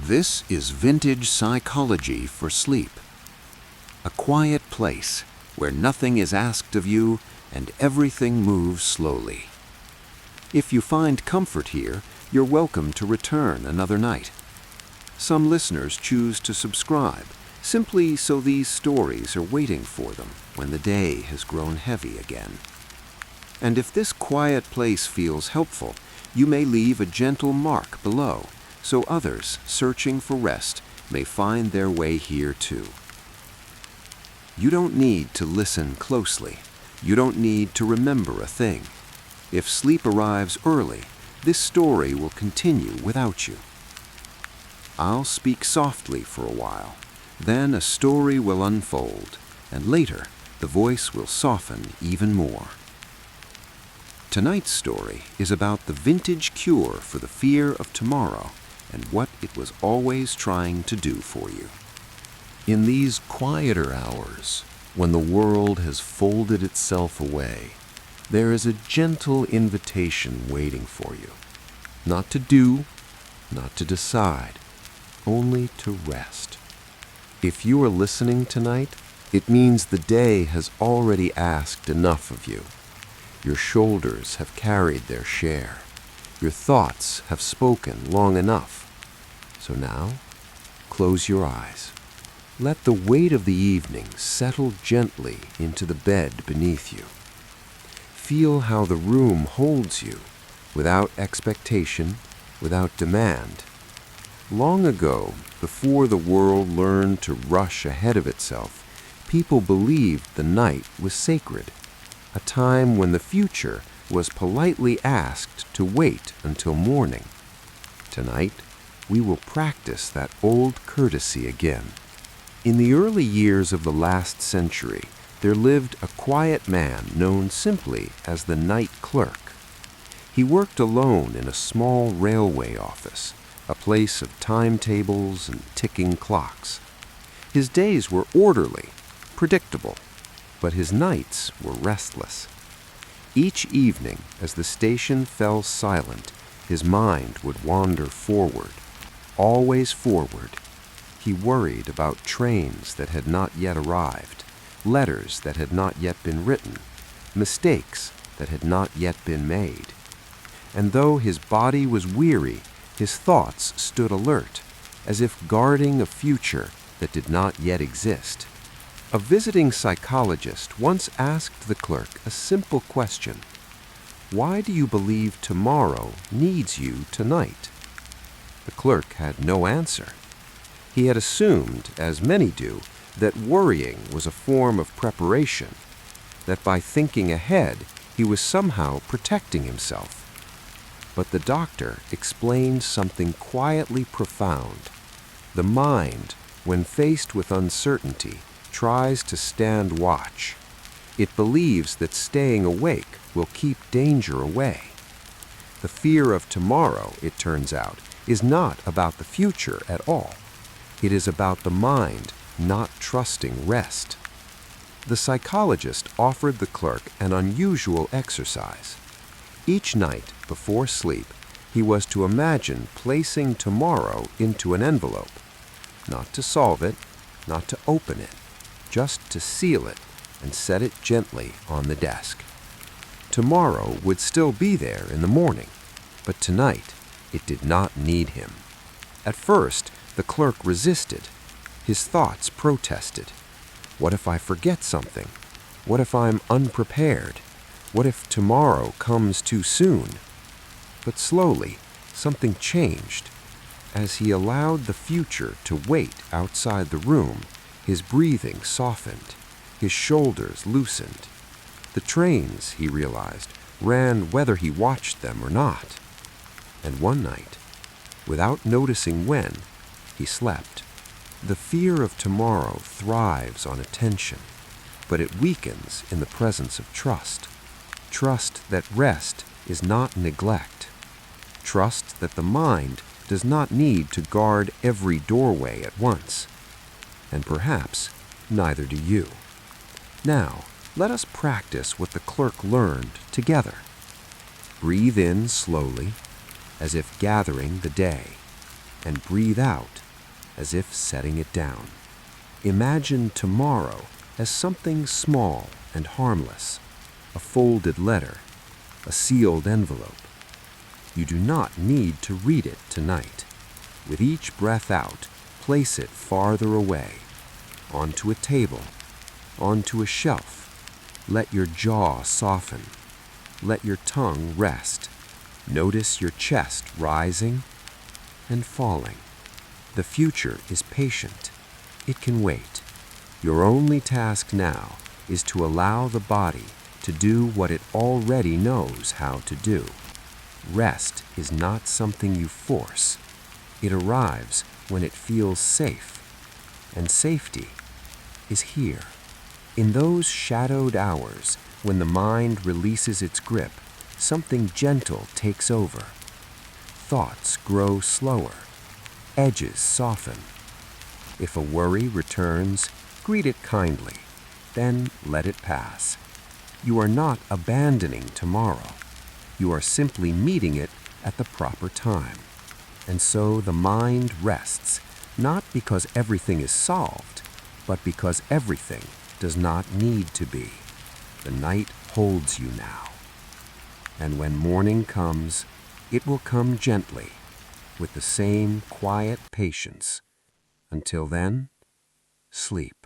This is vintage psychology for sleep. A quiet place where nothing is asked of you and everything moves slowly. If you find comfort here, you're welcome to return another night. Some listeners choose to subscribe simply so these stories are waiting for them when the day has grown heavy again. And if this quiet place feels helpful, you may leave a gentle mark below so others searching for rest may find their way here too. You don't need to listen closely. You don't need to remember a thing. If sleep arrives early, this story will continue without you. I'll speak softly for a while. Then a story will unfold, and later the voice will soften even more. Tonight's story is about the vintage cure for the fear of tomorrow and what it was always trying to do for you. In these quieter hours, when the world has folded itself away, there is a gentle invitation waiting for you. Not to do, not to decide, only to rest. If you are listening tonight, it means the day has already asked enough of you. Your shoulders have carried their share. Your thoughts have spoken long enough. So now, close your eyes. Let the weight of the evening settle gently into the bed beneath you. Feel how the room holds you, without expectation, without demand. Long ago, before the world learned to rush ahead of itself, people believed the night was sacred, a time when the future was politely asked to wait until morning. Tonight, we will practice that old courtesy again. In the early years of the last century, there lived a quiet man known simply as the night clerk. He worked alone in a small railway office, a place of timetables and ticking clocks. His days were orderly, predictable, but his nights were restless. Each evening, as the station fell silent, his mind would wander forward, always forward. He worried about trains that had not yet arrived, letters that had not yet been written, mistakes that had not yet been made. And though his body was weary, his thoughts stood alert, as if guarding a future that did not yet exist. A visiting psychologist once asked the clerk a simple question: "Why do you believe tomorrow needs you tonight?" The clerk had no answer. He had assumed, as many do, that worrying was a form of preparation, that by thinking ahead he was somehow protecting himself. But the doctor explained something quietly profound. The mind, when faced with uncertainty, tries to stand watch. It believes that staying awake will keep danger away. The fear of tomorrow, it turns out, is not about the future at all. It is about the mind not trusting rest. The psychologist offered the clerk an unusual exercise. Each night, before sleep, he was to imagine placing tomorrow into an envelope, not to solve it, not to open it, just to seal it and set it gently on the desk. Tomorrow would still be there in the morning, but tonight it did not need him. At first, the clerk resisted. His thoughts protested. What if I forget something? What if I'm unprepared? What if tomorrow comes too soon? But slowly, something changed. As he allowed the future to wait outside the room, his breathing softened, his shoulders loosened. The trains, he realized, ran whether he watched them or not. And one night, without noticing when, he slept. The fear of tomorrow thrives on attention, but it weakens in the presence of trust. Trust that rest is not neglect. Trust that the mind does not need to guard every doorway at once. And perhaps neither do you. Now, let us practice what the clerk learned together. Breathe in slowly, as if gathering the day. and breathe out as if setting it down. Imagine tomorrow as something small and harmless, a folded letter, a sealed envelope. You do not need to read it tonight. With each breath out, place it farther away, onto a table, onto a shelf. Let your jaw soften. Let your tongue rest. Notice your chest rising and falling. The future is patient. It can wait. Your only task now is to allow the body to do what it already knows how to do. Rest is not something you force. It arrives when it feels safe, and safety is here. In those shadowed hours, when the mind releases its grip, something gentle takes over. Thoughts grow slower. Edges soften. If a worry returns, greet it kindly, then let it pass. You are not abandoning tomorrow. You are simply meeting it at the proper time. And so the mind rests, not because everything is solved, but because everything does not need to be. The night holds you now. And when morning comes, it will come gently, with the same quiet patience. Until then, sleep.